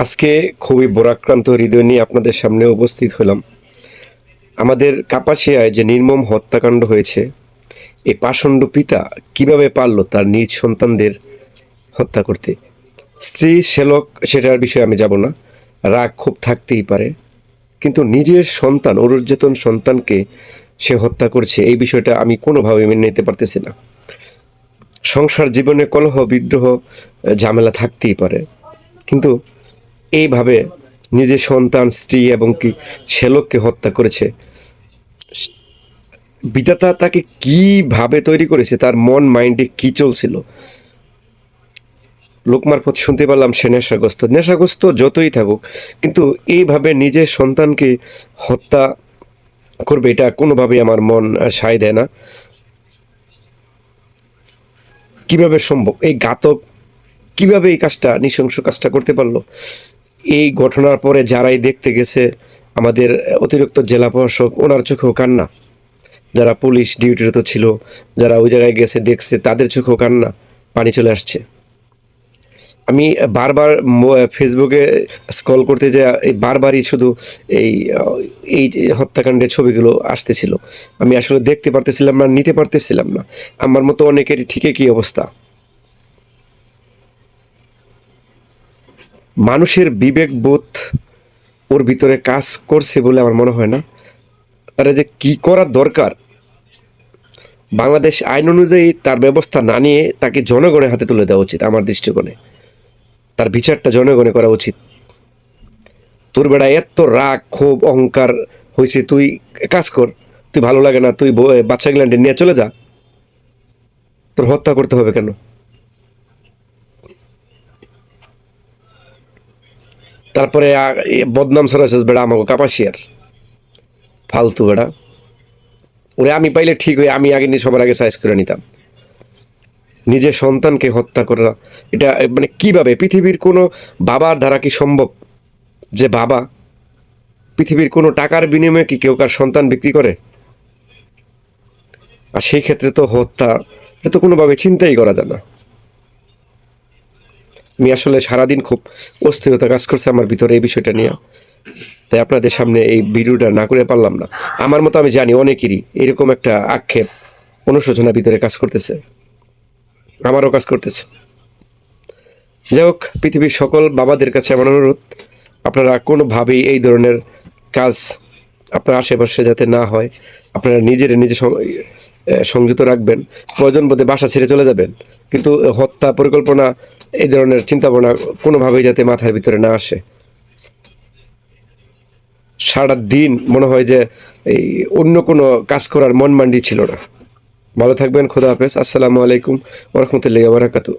আজকে খুবই বরাক্রান্ত হৃদয় নিয়ে আপনাদের সামনে উপস্থিত হলাম। আমাদের কাপাসিয়ায় যে নির্মম হত্যাকাণ্ড হয়েছে, এই পাষণ্ড পিতা কিভাবে পারল তার নিজ সন্তানদের হত্যা করতে। স্ত্রী শ্যালক সেটার বিষয়ে আমি যাব না, রাগ খুব থাকতেই পারে, কিন্তু নিজের সন্তান অরুর্যেতন সন্তানকে সে হত্যা করছে, এই বিষয়টা আমি কোনোভাবে মেনে নিতে পারতেছি না। সংসার জীবনে কলহ বিদ্রোহ ঝামেলা থাকতেই পারে, কিন্তু এইভাবে নিজের সন্তান স্ত্রী এবং কি শ্যালককে হত্যা করেছে। বিধাতা তাকে কিভাবে তৈরি করেছে, তার মন মাইন্ডে কি চলছিল। লোকমার পথ শুনতে পারলাম সে নেশাগ্রস্ত। নেশাগ্রস্ত যতই থাকুক, কিন্তু এইভাবে নিজের সন্তানকে হত্যা করবে এটা কোনোভাবেই আমার মন সায় দেয় না। কিভাবে সম্ভব? এই ঘাতক কিভাবে এই কাজটা, নৃশংস কাজটা করতে পারলো? এই ঘটনার পরে যারাই দেখতে গেছে, আমাদের অতিরিক্ত জেলা প্রশাসক, ওনার চোখেও কান্না। যারা পুলিশ ডিউটিরত ছিল, যারা ওই জায়গায় গেছে দেখছে, তাদের চোখেও কান্না পানি চলে আসছে। আমি বারবার ফেসবুকে স্ক্রল করতে যে বারবারই শুধু এই এই যে হত্যাকাণ্ডের ছবিগুলো আসতেছিল, আমি আসলে দেখতে পারতেছিলাম না, নিতে পারতেছিলাম না। আমার মতো অনেকেরই ঠিক একই অবস্থা। মানুষের বিবেক বোধ ওর ভিতরে কাজ করছে বলে আমার মনে হয় না। তারা যে কি করার দরকার, বাংলাদেশ আইন অনুযায়ী তার ব্যবস্থা না নিয়ে তাকে জনগণের হাতে তুলে দেওয়া উচিত। আমার দৃষ্টিকোণে তার বিচারটা জনগণে করা উচিত। তোর বেড়া এত রাগ ক্ষোভ অহংকার হয়েছে, তুই কাজ কর, তুই ভালো লাগে না, তুই বাচ্চা গ্ল্যান্ডে নিয়ে চলে যা, তোর হত্যা করতে হবে কেন? তারপরে বদনাম সরাসরি বেড়া আমাকে কাপাসিয়ার ফালতু বেড়া। ওরে আমি পাইলে ঠিক হয়ে আমি আগে নিয়ে সবার আগে সাইজ করে নিতাম। নিজের সন্তানকে হত্যা করা, এটা মানে কিভাবে? পৃথিবীর কোনো বাবার দ্বারা কি সম্ভব যে বাবা, পৃথিবীর কোনো টাকার বিনিময়ে কি কেউ কার সন্তান বিক্রি করে? আর সেই ক্ষেত্রে তো হত্যা, এটা তো কোনোভাবে চিন্তাই করা যায় না। আমি আসলে সারাদিন খুব অস্থিরতা কাজ করছে আমার ভিতরে এই বিষয়টা নিয়ে, তাই আপনাদের সামনে এই ভিডিওটা না করে পারলাম না। আমার মতো আমি জানি অনেকেরই এরকম একটা আক্ষেপ অনুশোচনা ভিতরে কাজ করতেছে, আমারও কাজ করতেছে। যাই হোক, পৃথিবীর সকল বাবাদের কাছে আমার অনুরোধ, আপনারা কোনোভাবেই এই ধরনের কাজ আপনার আশেপাশে যাতে না হয়। আপনারা নিজে সংযত রাখবেন। প্রয়োজন বোধে বাসা ছেড়ে চলে যাবেন, কিন্তু হত্যা পরিকল্পনা এই ধরনের চিন্তাভাবনা কোনোভাবেই যাতে মাথার ভিতরে না আসে। সারা দিন মনে হয় যে এই অন্য কোনো কাজ করার মন মান্ডি ছিল না। ভালো থাকবেন, খোদা হাফেজ, আসসালামু আলাইকুম ওয়া রাহমাতুল্লাহি ওয়া বারাকাতুহু।